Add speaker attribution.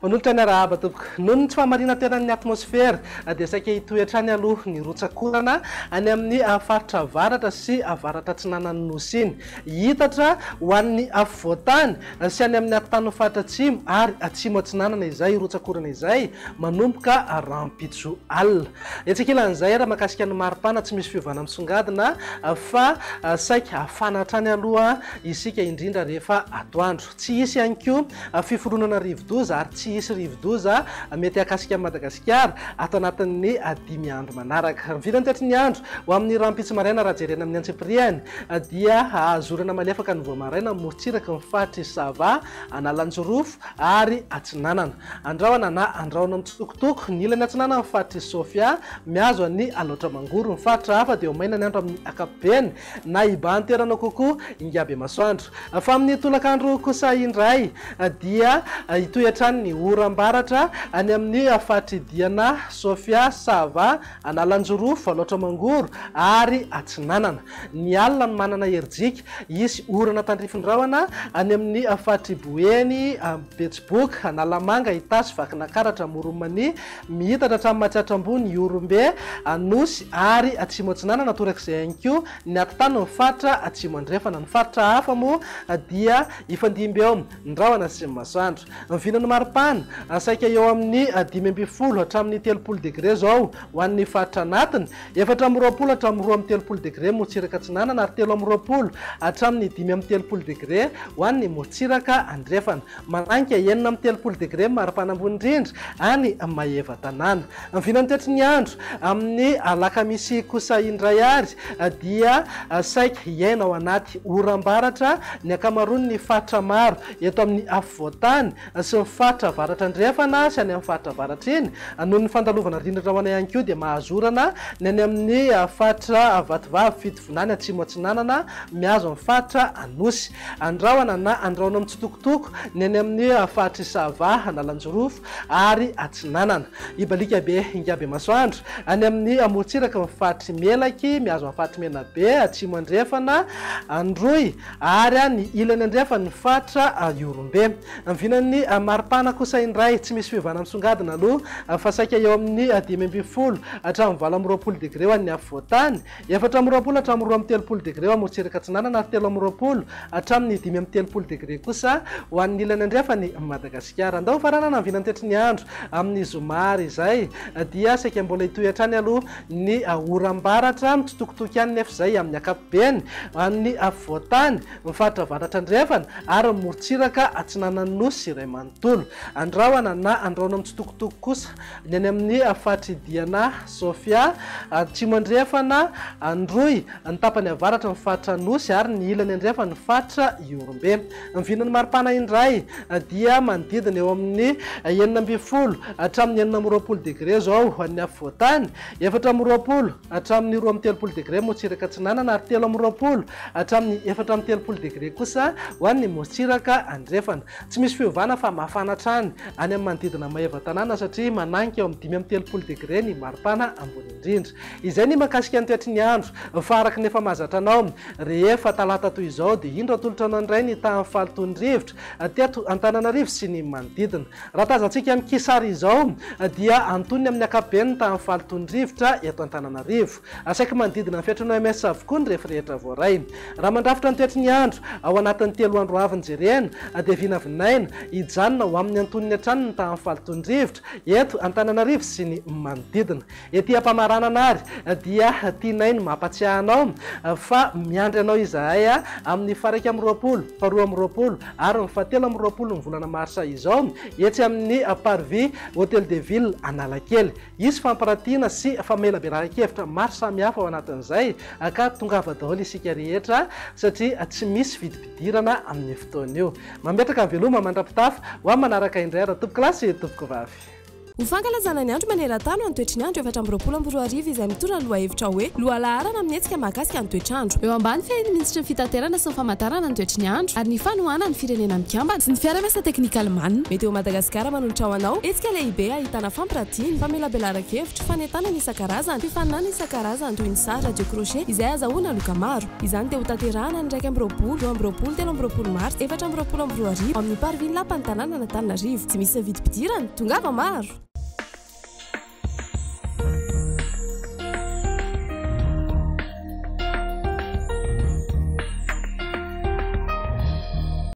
Speaker 1: Manolotra ny arahaba tompoko noho ny tsy fahamarina tenan'ny atmosfera dia saika hitoetrany aloha ny rotsakorana any amin'ny faritra avaratra sy avaratra atsinanan'ny nosy iny. Hitatra ho an'ny afovoantany sy any amin'ny antany faritra atsimo ary atsimo atsinanana izay rotsakorana izay manomboka rampitso alina. Etsika ilan'izay raha mahakasika ny maripana tsy misy fiovana misongadina fa saika hafana hatrany aloha isika indrindra rehefa atoandro. Tsy hisy ihany koa fiforonana rivodoza ary tsy hisy rivodoza mety akasika Madagasikara ato anatin'ny 5 andro manaraka. Mividany tetry ny andro ho amin'ny rampitso maraina raha jerena amin'ny antsipiriany dia azorana malefaka ny voamaraina morotsiraka ny faritry Sava, Analanjorofo ary Atsinanana. Andrahoana na andrahoana mitsitokotoko ny ilany Atsinanana ny faritry Sofia, miazo any Alaotra Mangoro ny faritra hafa dia maina ny andro amin'ny ankapobeny na iba ny toerana kokoa Ingaby Masoandro. Fa amin'ny tolakandro kosa indray dia hitoetrany ny oram-baratra any amin'ny faritry Diana, Sofia, Sava, Analanjorofo, Alaotra Mangoro ary Atsinanana. Ny alina no manana herijika, hisy orana tandrifin-drahona any amin'ny faritry Boeny, Betsiboka, Analamanga, Itasy, Vakinankaratra, Moromania, mihitatra hatramin'ny Mahatratra Ambony, Iorombe, Anosy ary Atsimo Atsinanana torak'izay ihany koa ny atitany ny faritra Atsimo Andrefana. Ny faritra hafa moa dia ifandimby eo ny rahona sy ny masoandro. Mivinany maripana saika eo amin'ny 5 hatramin'ny 30 degré zao ho an'ny faritra anatiny, 4 hatramin'ny 2 degré morotsiraka Atsinanana ary 3 hatramin'ny 5 degré ho an'ny morotsiraka Andrefana. Mananika 9 degré maripana ambony indrindra any Maheva tanàna. Mivinany tetry ny andro amin'ny alakamisy kosa indray ary dia saika hiaina ao anaty oram-baratra ny ankamaroany ny faritra maro eto amin'ny afovoantany sy ny faritra avaratra Andrefana sy any amin'ny faritra avaratra iny noho ny fandalovana rindrin-drahona ihany koa dia mahazorana ny any amin'ny faritra Vatovavy, Fitovonany, Atsimo Atsinanana miazo amin'ny faritra Anosy. Andrahoana na andrahoana mitsitokotoko ny any amin'ny faritra Sava, Analanjorofo ary Atsinanana. Ibalika be Ingaby Masoandro any amin'ny morotsiraka ny faritry Melaky miazo amin'ny faritry Menabe, Atsimo Andrefana, Androy ary ny ilany Andrefana ny faritra Iorombe. Mivinany maripana kosa indray tsy misy fiovana misongadina aloha fa saika eo amin'ny 5 hatramin'ny 20 degré ho an'ny afovoantany, 4 hatramin'ny 30 degré ho morotsiraka Atsinanana ary 3 hatramin'ny 30 degré kosa ho an'ny ilany Andrefany Madagasikara. Andao farana na mivinany tetry ny andro amin'ny zomary izay dia saika mbola hitoetrany aloha ny oram-baratra mitsitokotoko ihany nefa izay amin'ny ankapobeny amin'ny afovoantany ny faritra avaratra Andrefana ary morotsiraka Atsinanana Nosy iray manontolo. Andrahoana na andrahoana mitsitokotoko kosa ny any amin'ny faritry Diana, Sofia, Atsimo Andrefana, Androy ny tapany avaratra ny faritra Nosy ary ny ilany Andrefana ny faritra Iorombe. Mivinany maripana indray dia manodidina eo amin'ny 12 hatramin'ny 20 degré zao ho an'ny afovoantany, 20 hatramin'ny 30 degré morotsiraka Atsinanana ary 30 hatramin'ny 30 degré kosa ho an'ny morotsiraka Andrefana. Tsy misy fiovana fa mafana hatrany any amin'ny manodidina Maheva tanàna satria mananika eo amin'ny 30 degré ny maripana ambony indrindra. Izay ny mahakasika ny toetry ny andro fa araka nefa mahazatra anao rehefa talata toy izao dia indro atolotra anao indray ny tahan'ny fahatony rivotra teto Antananarivo sy ny manodidina. Raha tazantsika amin'ny kisary izao dia antonony amin'ny ankapobeny ny tahan'ny fahatony rivotra eto Antananarivo. Saika manodidina ny fiatrano OMS avokoa ny rehefa voaray. Raha mandrafitra ny toetry ny andro ao anatin'ny 3 andro avy jerena dia vinavinaina hijanona ho amin'ny antonony hatrany ny tahan'ny fahatony rivotra eto Antananarivo sy ny manodidina. Ety ampamaranana ary dia tianay ny mampatsiahy anao fa miandry anao izahay amin'ny 1 faharoa amby roapolo ary ny 7 amby roapolo ny volana marsa izao etsy amin'ny Parvis Hotel de Ville Analakely. Isy famparatiana sy famelaberan-kevitra maro samihafa ao anatin'izay ka tongava daholo isika rehetra satria tsy misy vidibidirana amin'ny fotoana io. Mametraka veloma mandrapitafa ho amin'ny manaraka indray raha tompoko lasy tompoko vavy.
Speaker 2: Ho fankalazana ny andro maneran-tany ho antoetry ny andro 4:20 izay mitora loha hevitra hoe loha laharana amin'ny hetsika mahakasika ny toetrandro. Eo ambany fehiny minisitry ny fitaterana sy ny famantarana ny toetry ny andro ary ny fanohana ny firenena mikambana sy ny fiara-miasa teknikal manina. Meteo Madagasikara manolotra ho anao hetsika lehibe ahitana fampiratiana, famelabelara-kevitra, fanentanana isan-karazany, fifaninana isan-karazany toy ny sary, radio crochet izay azahoana loka maro. Izany dia ho tanterahana ny 1:20, 2:20, 3 mars, 4:20 amin'ny parviny lapan'ny tanàna Antananarivo. Tsy misy vidim-pidirana, tongava maro.